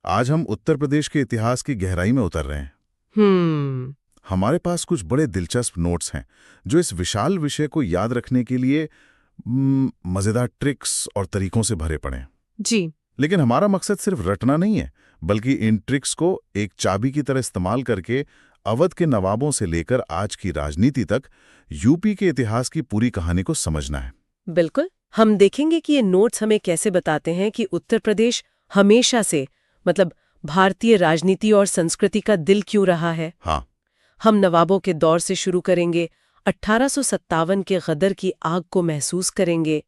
आज हम उत्तर प्रदेश के इतिहास की गहराई में उतर रहे हैं। हमारे पास कुछ बड़े दिलचस्प नोट्स हैं जो इस विशाल विषय को याद रखने के लिए मजेदार ट्रिक्स और तरीकों से भरे पड़े हैं। जी। लेकिन हमारा मकसद सिर्फ रटना नहीं है, बल्कि इन ट्रिक्स को एक चाबी की तरह इस्तेमाल करके अवध के नवाबों से लेकर आज की राजनीति तक यूपी के इतिहास की पूरी कहानी को समझना है। बिल्कुल। हम देखेंगे कि ये नोट्स हमें कैसे बताते हैं कि उत्तर प्रदेश हमेशा से मतलब भारतीय राजनीति और संस्कृति का दिल क्यों रहा है। हाँ, हम नवाबों के दौर से शुरू करेंगे, 1857 के गदर की आग को महसूस करेंगे,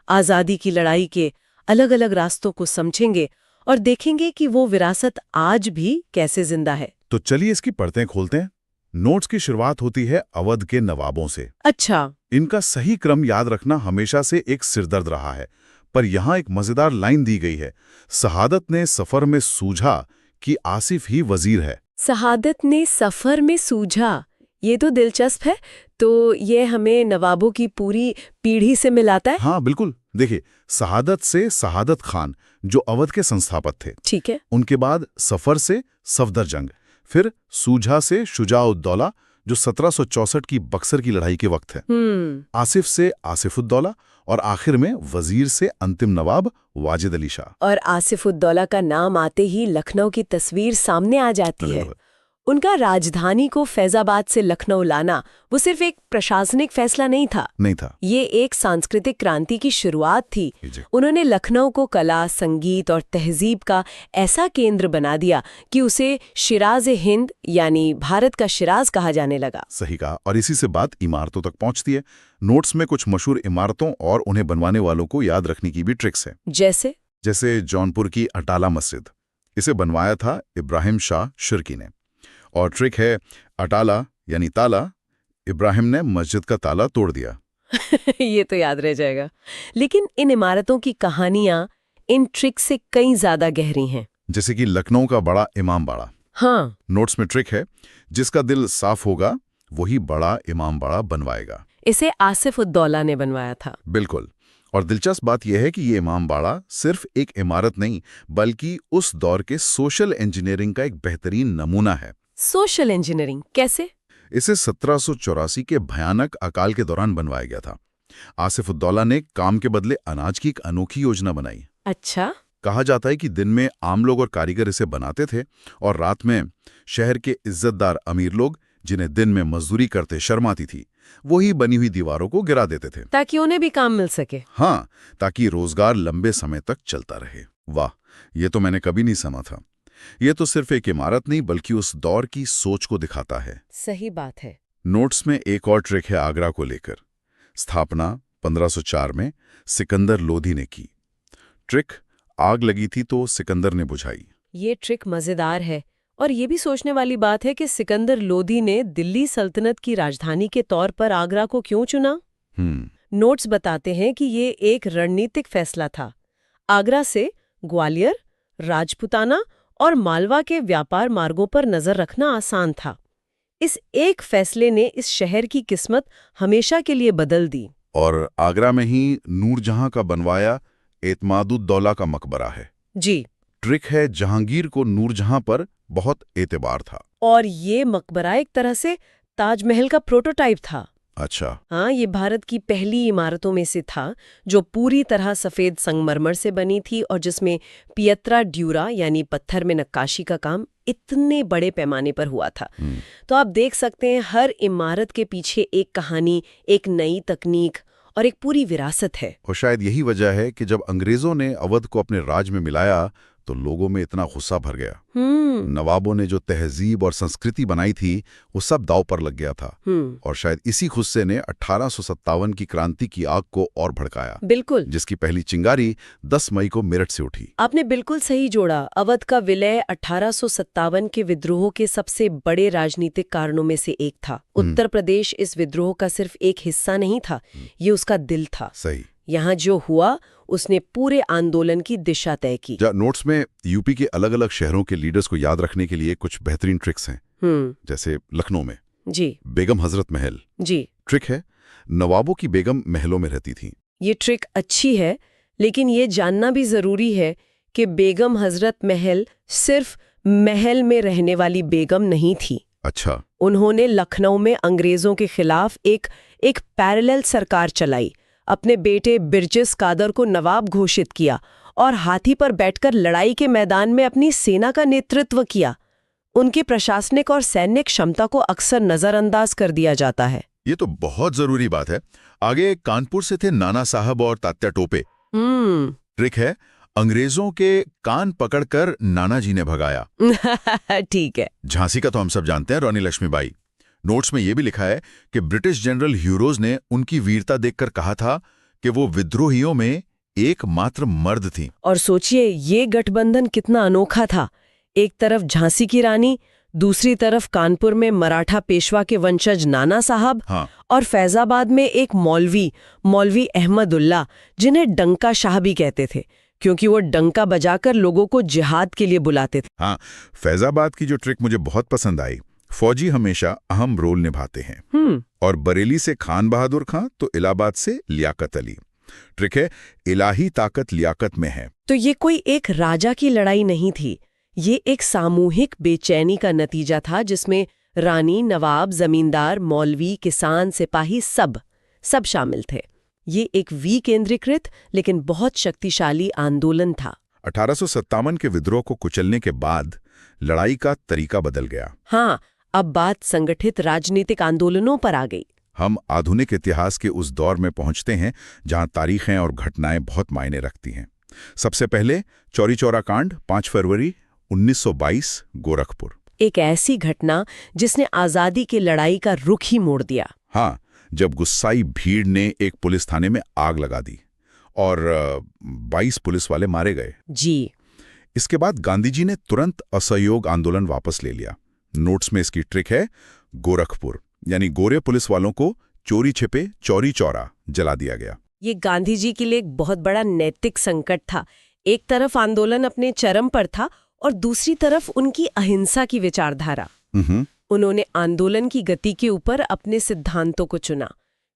आज़ादी की लड़ाई के अलग अलग रास्तों को समझेंगे और देखेंगे कि वो विरासत आज भी कैसे जिंदा है। तो चलिए इसकी परतें खोलते हैं। नोट्स की शुरुआत होती है अवध के नवाबों से। अच्छा। इनका सही क्रम याद रखना हमेशा से एक सिरदर्द रहा है, पर यहाँ एक मजेदार लाइन दी गई है। शहादत ने सफर में सूझा कि आसिफ ही वजीर है। शहादत ने सफर में सूझा, ये तो दिलचस्प है। तो ये हमें नवाबों की पूरी पीढ़ी से मिलाता है। हाँ बिल्कुल। देखिए, शहादत से शहादत खान जो अवध के संस्थापक थे, ठीक है। उनके बाद सफर से सफदरजंग, फिर सूझा से शुजाउद्दौला जो 1764 की बक्सर की लड़ाई के वक्त है, आसिफ से आसिफुद्दौला और आखिर में वजीर से अंतिम नवाब वाजिद अली शाह। और आसिफुद्दौला का नाम आते ही लखनऊ की तस्वीर सामने आ जाती है। उनका राजधानी को फैजाबाद से लखनऊ लाना वो सिर्फ एक प्रशासनिक फैसला नहीं था, ये एक सांस्कृतिक क्रांति की शुरुआत थी। उन्होंने लखनऊ को कला, संगीत और तहजीब का ऐसा केंद्र बना दिया कि उसे शिराज-ए-हिंद यानी भारत का शिराज कहा जाने लगा। सही कहा। और इसी से बात इमारतों तक पहुंचती है। नोट्स में कुछ मशहूर इमारतों और उन्हें बनवाने वालों को याद रखने की भी ट्रिक्स है। जैसे जौनपुर की अटाला मस्जिद, इसे बनवाया था इब्राहिम शाह शिर्की ने। और ट्रिक है अटाला यानी ताला, इब्राहिम ने मस्जिद का ताला तोड़ दिया। ये तो याद रह जाएगा। लेकिन इन इमारतों की कहानियां इन ट्रिक से कई ज्यादा गहरी हैं। जैसे कि लखनऊ का बड़ा इमाम बाड़ा। हाँ। नोट्स में ट्रिक है, जिसका दिल साफ होगा वही बड़ा इमाम बाड़ा बनवाएगा। इसे आसिफुद्दौला ने बनवाया था। बिल्कुल। और दिलचस्प बात यह है कि ये इमाम बाड़ा सिर्फ एक इमारत नहीं, बल्कि उस दौर के सोशल इंजीनियरिंग का एक बेहतरीन नमूना है। सोशल इंजीनियरिंग कैसे? इसे 1784 के भयानक अकाल के दौरान बनवाया गया था। आसिफुद्दौला ने काम के बदले अनाज की एक अनोखी योजना बनाई। अच्छा। कहा जाता है कि दिन में आम लोग और कारीगर इसे बनाते थे और रात में शहर के इज्जतदार अमीर लोग, जिन्हें दिन में मजदूरी करते शर्म आती थी, वही बनी हुई दीवारों को गिरा देते थे ताकि उन्हें भी काम मिल सके। हाँ, ताकि रोजगार लंबे समय तक चलता रहे। वाह, ये तो मैंने कभी नहीं सुना था। ये तो सिर्फ एक इमारत नहीं, बल्कि उस दौर की सोच को दिखाता है। सही बात है। नोट्स में एक और ट्रिक है आगरा को लेकर। स्थापना 1504 में सिकंदर लोधी ने की। ट्रिक, आग लगी थी तो सिकंदर ने बुझाई। ये ट्रिक मजेदार है और ये भी सोचने वाली बात है कि सिकंदर लोधी ने दिल्ली सल्तनत की राजधानी के तौर पर आगरा को क्यों चुना। नोट्स बताते हैं कि ये एक रणनीतिक फैसला था। आगरा से ग्वालियर, राजपुताना और मालवा के व्यापार मार्गों पर नजर रखना आसान था। इस एक फैसले ने इस शहर की किस्मत हमेशा के लिए बदल दी। और आगरा में ही नूरजहां का बनवाया एतमादुद्दौला का मकबरा है। जी। ट्रिक है, जहांगीर को नूरजहां पर बहुत एतबार था। और ये मकबरा एक तरह से ताजमहल का प्रोटोटाइप था। अच्छा। हाँ, ये भारत की पहली इमारतों में से था जो पूरी तरह सफेद संगमरमर से बनी थी और जिसमें पियत्रा ड्यूरा यानी पत्थर में नक्काशी का काम इतने बड़े पैमाने पर हुआ था। तो आप देख सकते हैं, हर इमारत के पीछे एक कहानी, एक नई तकनीक और एक पूरी विरासत है। और शायद यही वजह है कि जब अंग्रेजों ने अवध को अपने राज में मिलाया तो लोगों में इतना गुस्सा भर गया। नवाबों ने जो तहजीब और संस्कृति बनाई थी वो सब दांव पर लग गया था। और शायद इसी गुस्से ने 1857 की क्रांति की आग को और भड़काया। बिल्कुल। जिसकी पहली चिंगारी 10 मई को मेरठ से उठी। आपने बिल्कुल सही जोड़ा। अवध का विलय 1857 के विद्रोह के सबसे बड़े राजनीतिक कारणों में से एक था। उत्तर प्रदेश इस विद्रोह का सिर्फ एक हिस्सा नहीं था, ये उसका दिल था। सही। यहाँ जो हुआ उसने पूरे आंदोलन की दिशा तय की। नोट्स में यूपी के अलग अलग शहरों के लीडर्स को याद रखने के लिए कुछ बेहतरीन ट्रिक्स हैं। जैसे लखनऊ में बेगम हजरत महल। ट्रिक है, नवाबों की बेगम महलों में रहती थी। ये ट्रिक अच्छी है, लेकिन ये जानना भी जरूरी है कि बेगम हजरत महल सिर्फ महल में रहने वाली बेगम नहीं थी। अच्छा। उन्होंने लखनऊ में अंग्रेजों के खिलाफ एक पैरेलल सरकार चलाई, अपने बेटे बिरजिस कादर को नवाब घोषित किया और हाथी पर बैठकर लड़ाई के मैदान में अपनी सेना का नेतृत्व किया। उनकी प्रशासनिक और सैन्य क्षमता को अक्सर नजरअंदाज कर दिया जाता है। ये तो बहुत जरूरी बात है। आगे कानपुर से थे नाना साहब और तात्या टोपे। ट्रिक है, अंग्रेजों के कान पकड़कर नाना जी ने भगाया। ठीक है। झांसी का तो हम सब जानते हैं, रानी लक्ष्मीबाई। नोट्स में यह भी लिखा है कि ब्रिटिश जनरल ह्यूरोज ने उनकी वीरता देखकर कहा था कि वो विद्रोहियों में एकमात्र मर्द थी। और सोचिए ये गठबंधन कितना अनोखा था। एक तरफ झांसी की रानी, दूसरी तरफ कानपुर में मराठा पेशवा के वंशज नाना साहब। हाँ। और फैजाबाद में एक मौलवी अहमदुल्ला, जिन्हें डंका शाह भी कहते थे क्योंकि वो डंका बजाकर लोगों को जिहाद के लिए बुलाते थे। हाँ, फैजाबाद की जो ट्रिक मुझे बहुत पसंद आई। फौजी हमेशा अहम रोल निभाते हैं। और बरेली से खान बहादुर खां तो इलाहाबाद से लियाकत अली। ट्रिक है, इलाही ताकत लियाकत में है। तो ये कोई एक राजा की लड़ाई नहीं थी, ये एक सामूहिक बेचैनी का नतीजा था जिसमें रानी, नवाब, जमींदार, मौलवी, किसान, सिपाही सब शामिल थे। ये एक विकेंद्रीकृत लेकिन बहुत शक्तिशाली आंदोलन था। 1857 के विद्रोह को कुचलने के बाद लड़ाई का तरीका बदल गया। हाँ, अब बात संगठित राजनीतिक आंदोलनों पर आ गई। हम आधुनिक इतिहास के उस दौर में पहुंचते हैं जहां तारीखें और घटनाएं बहुत मायने रखती हैं। सबसे पहले चौरी चौरा कांड, 5 फरवरी 1922, गोरखपुर। एक ऐसी घटना जिसने आजादी की लड़ाई का रुख ही मोड़ दिया। हाँ, जब गुस्साई भीड़ ने एक पुलिस थाने में आग लगा दी और 22 पुलिस वाले मारे गए। जी। इसके बाद गांधी जी ने तुरंत असहयोग आंदोलन वापस ले लिया। नोट्स में इसकी ट्रिक है, गोरखपुर यानी गोरे पुलिस वालों को चोरी छिपे चौरी चौरा जला दिया गया। ये गांधी जी के लिए एक बहुत बड़ा नैतिक संकट था। एक तरफ आंदोलन अपने चरम पर था और दूसरी तरफ उनकी अहिंसा की विचारधारा। उन्होंने आंदोलन की गति के ऊपर अपने सिद्धांतों को चुना।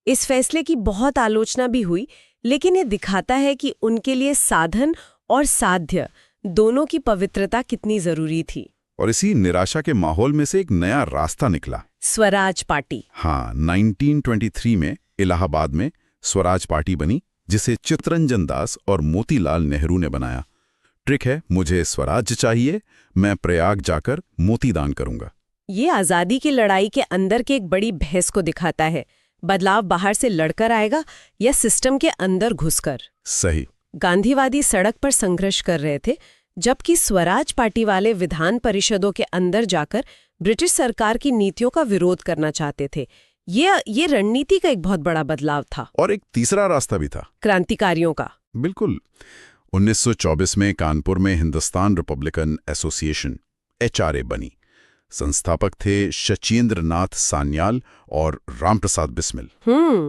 इस फैसले की बहुत आलोचना भी हुई, लेकिन ये दिखाता है कि उनके लिए साधन और साध्य दोनों की पवित्रता कितनी जरूरी थी। और इसी निराशा के माहौल में से एक नया रास्ता निकला, स्वराज पार्टी। हाँ, 1923 में इलाहाबाद में स्वराज पार्टी बनी, जिसे चित्तरंजन दास और मोतीलाल नेहरू ने बनाया। ट्रिक है, मुझे स्वराज चाहिए, मैं प्रयाग जाकर मोतीदान करूंगा। ये आजादी की लड़ाई के अंदर के एक बड़ी बहस को दिखाता है। बदलाव बाहर से लड़कर आएगा या सिस्टम के अंदर घुसकर। सही। गांधीवादी सड़क पर संघर्ष कर रहे थे, जबकि स्वराज पार्टी वाले विधान परिषदों के अंदर जाकर ब्रिटिश सरकार की नीतियों का विरोध करना चाहते थे। ये रणनीति का एक बहुत बड़ा बदलाव था। और एक तीसरा रास्ता भी था, क्रांतिकारियों का। बिल्कुल। 1924 में कानपुर में हिंदुस्तान रिपब्लिकन एसोसिएशन HRA बनी। संस्थापक थे शचीन्द्र नाथ सान्याल और रामप्रसाद बिस्मिल।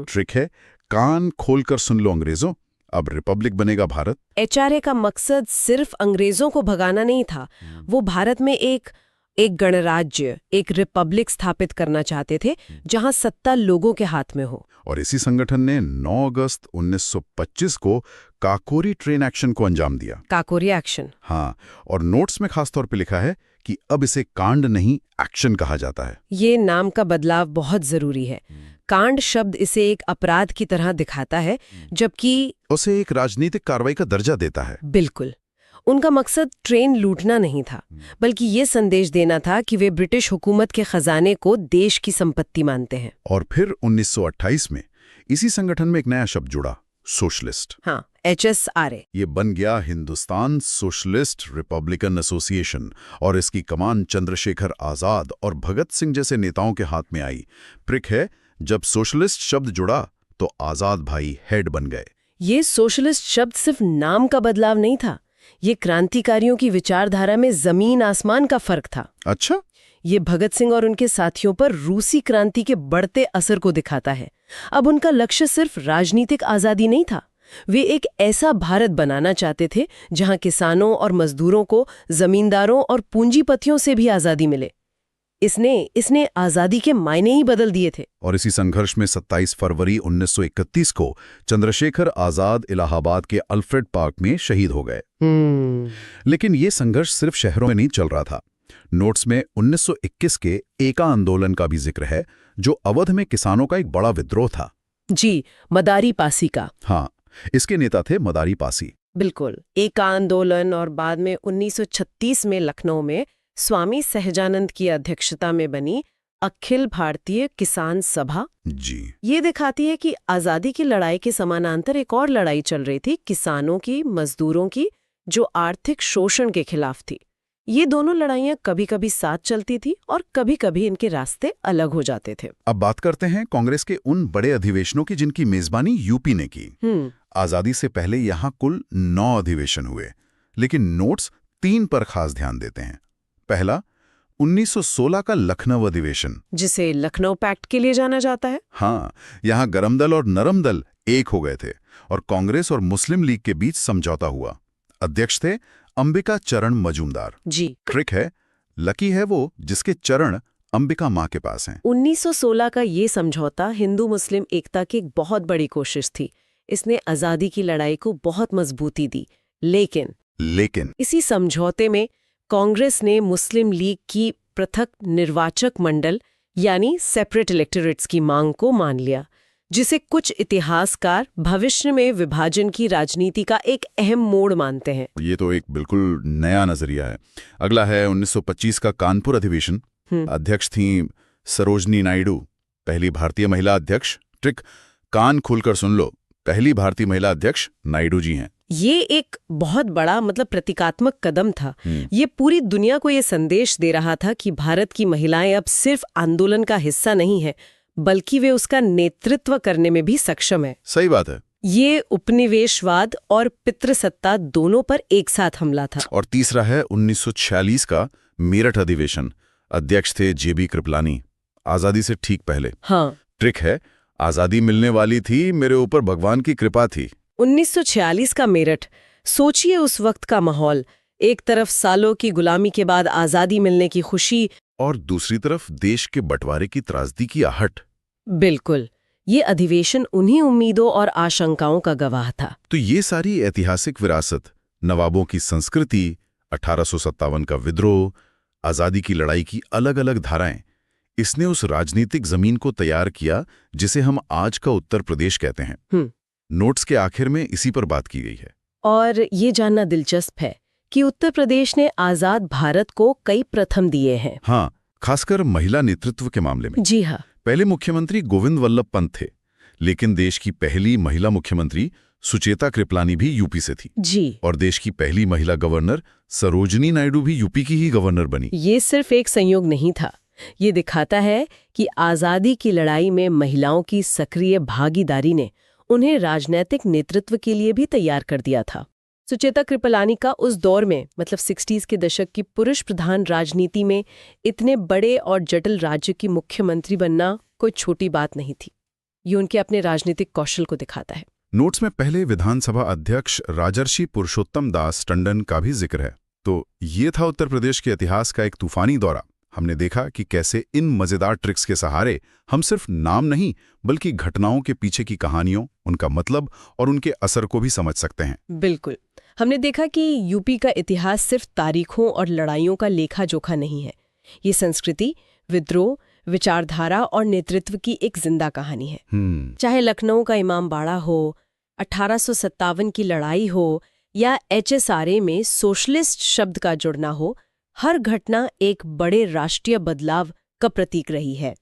ट्रिक है, कान खोलकर सुन लो अंग्रेजों, अब रिपब्लिक बनेगा भारत। HRA का मकसद सिर्फ अंग्रेजों को भगाना नहीं था, वो भारत में एक गणराज्य, एक रिपब्लिक स्थापित करना चाहते थे जहां सत्ता लोगों के हाथ में हो। और इसी संगठन ने 9 अगस्त 1925 को काकोरी ट्रेन एक्शन को अंजाम दिया। काकोरी एक्शन। हाँ, और नोट्स में खास तौर पे लिखा है कि अब इसे कांड नहीं एक्शन कहा जाता है। ये नाम का बदलाव बहुत जरूरी है। कांड शब्द इसे एक अपराध की तरह दिखाता है, जबकि उसे एक राजनीतिक कार्रवाई का दर्जा देता है। बिल्कुल। उनका मकसद ट्रेन लूटना नहीं था, बल्कि ये संदेश देना था कि वे ब्रिटिश हुकूमत के खजाने को देश की संपत्ति मानते हैं। और फिर 1928 में इसी संगठन में एक नया शब्द जुड़ा, सोशलिस्ट। हाँ, HSRA। ये बन गया हिंदुस्तान सोशलिस्ट रिपब्लिकन एसोसिएशन, और इसकी कमान चंद्रशेखर आजाद और भगत सिंह जैसे नेताओं के हाथ में आई। ट्रिक है, जब सोशलिस्ट शब्द जुड़ा तो आजाद भाई हेड बन गए। ये सोशलिस्ट शब्द सिर्फ नाम का बदलाव नहीं था, ये क्रांतिकारियों की विचारधारा में जमीन आसमान का फर्क था। अच्छा। ये भगत सिंह और उनके साथियों पर रूसी क्रांति के बढ़ते असर को दिखाता है। अब उनका लक्ष्य सिर्फ राजनीतिक आजादी नहीं था, वे एक ऐसा भारत बनाना चाहते थे जहां किसानों और मजदूरों को जमींदारों और पूंजीपतियों से भी आजादी मिले। इसने आजादी के मायने ही बदल दिए थे। और इसी संघर्ष में 27 फरवरी 1931 को चंद्रशेखर आजाद इलाहाबाद के अल्फ्रेड पार्क में शहीद हो गए। लेकिन ये संघर्ष सिर्फ शहरों में नहीं चल रहा था। नोट्स में 1921 के एका आंदोलन का भी जिक्र है, जो अवध में किसानों का एक बड़ा विद्रोह था। जी, मदारी पासी का। हाँ, इसके नेता थे मदारी पासी। बिल्कुल। एका आंदोलन और बाद में 1936 में लखनऊ में स्वामी सहजानंद की अध्यक्षता में बनी अखिल भारतीय किसान सभा जी, ये दिखाती है कि आजादी की लड़ाई के समानांतर एक और लड़ाई चल रही थी, किसानों की, मजदूरों की, जो आर्थिक शोषण के खिलाफ थी। ये दोनों लड़ाइयां कभी कभी साथ चलती थी और कभी कभी इनके रास्ते अलग हो जाते थे। अब बात करते हैं कांग्रेस के उन बड़े अधिवेशनों की जिनकी मेजबानी यूपी ने की। आजादी से पहले यहाँ कुल 9 अधिवेशन हुए, लेकिन नोट्स 3 पर खास ध्यान देते हैं। पहला, 1916 का लखनऊ अधिवेशन, जिसे लखनऊ पैक्ट के लिए जाना जाता है। हाँ, यहाँ गरम दल और नरम दल एक हो गए थे और कांग्रेस और मुस्लिम लीग के बीच समझौता हुआ। अध्यक्ष थे अंबिका चरण मजूमदार। जी, ट्रिक है, लकी है वो जिसके चरण अंबिका माँ के पास हैं। 1916 का ये समझौता हिंदू मुस्लिम एकता की एक बहुत बड़ी कोशिश थी। इसने आजादी की लड़ाई को बहुत मजबूती दी। लेकिन इसी समझौते में कांग्रेस ने मुस्लिम लीग की पृथक निर्वाचक मंडल यानी सेपरेट इलेक्टोरेट्स की मांग को मान लिया, जिसे कुछ इतिहासकार भविष्य में विभाजन की राजनीति का एक अहम मोड़ मानते हैं। ये तो एक बिल्कुल नया नजरिया है। अगला है 1925 का कानपुर अधिवेशन। अध्यक्ष थीं सरोजनी नायडू, पहली भारतीय महिला अध्यक्ष। ट्रिक, कान खोलकर सुन लो, पहली भारतीय महिला अध्यक्ष नायडू जी हैं। ये एक बहुत बड़ा प्रतीकात्मक कदम था। ये पूरी दुनिया को ये संदेश दे रहा था कि भारत की महिलाएं अब सिर्फ आंदोलन का हिस्सा नहीं है, बल्कि वे उसका नेतृत्व करने में भी सक्षम है। सही बात है। ये उपनिवेशवाद और पितृसत्ता दोनों पर एक साथ हमला था। और तीसरा है 1946 का मेरठ अधिवेशन। अध्यक्ष थे जेबी कृपलानी, आजादी से ठीक पहले। हाँ, ट्रिक है, आजादी मिलने वाली थी, मेरे ऊपर भगवान की कृपा थी। 1946 का मेरठ, सोचिए उस वक्त का माहौल। एक तरफ सालों की गुलामी के बाद आजादी मिलने की खुशी, और दूसरी तरफ देश के बंटवारे की त्रासदी की आहट। बिल्कुल, ये अधिवेशन उन्हीं उम्मीदों और आशंकाओं का गवाह था। तो ये सारी ऐतिहासिक विरासत, नवाबों की संस्कृति, 1857 का विद्रोह, आजादी की लड़ाई की अलग अलग धाराएं, इसने उस राजनीतिक जमीन को तैयार किया जिसे हम आज का उत्तर प्रदेश कहते हैं। नोट्स के आखिर में इसी पर बात की गई है। और ये जानना दिलचस्प है कि उत्तर प्रदेश ने आजाद भारत को कई प्रथम दिए हैं। हाँ, खासकर महिला नेतृत्व के मामले में। जी हाँ। पहले मुख्यमंत्री गोविंद वल्लभ पंत थे, लेकिन देश की पहली महिला मुख्यमंत्री सुचेता कृपलानी भी यूपी से थी। जी। और देश की पहली महिला गवर्नर सरोजनी नायडू भी यूपी की ही गवर्नर बनी। ये सिर्फ एक संयोग नहीं था, ये दिखाता है कि आजादी की लड़ाई में महिलाओं की सक्रिय भागीदारी ने उन्हें राजनैतिक नेतृत्व के लिए भी तैयार कर दिया था। सुचेता कृपलानी का उस दौर में 60s के दशक की पुरुष प्रधान राजनीति में इतने बड़े और जटिल राज्य की मुख्यमंत्री बनना कोई छोटी बात नहीं थी। ये उनके अपने राजनीतिक कौशल को दिखाता है। नोट्स में पहले विधानसभा अध्यक्ष राजर्षि पुरुषोत्तम दास टंडन का भी जिक्र है। तो ये था उत्तर प्रदेश के इतिहास का एक तूफानी दौरा। हमने देखा कि कैसे इन मजेदार ट्रिक्स के सहारे हम सिर्फ नाम नहीं बल्कि घटनाओं के पीछे की कहानियों, उनका मतलब और उनके असर को भी समझ सकते हैं। बिल्कुल, हमने देखा कि यूपी का इतिहास सिर्फ तारीखों और लड़ाइयों का लेखा जोखा नहीं है। ये संस्कृति, विद्रोह, विचारधारा और नेतृत्व की एक जिंदा कहानी है। चाहे लखनऊ का इमामबाड़ा हो, 1857 की लड़ाई हो या HSRA में सोशलिस्ट शब्द का जुड़ना हो, हर घटना एक बड़े राष्ट्रीय बदलाव का प्रतीक रही है।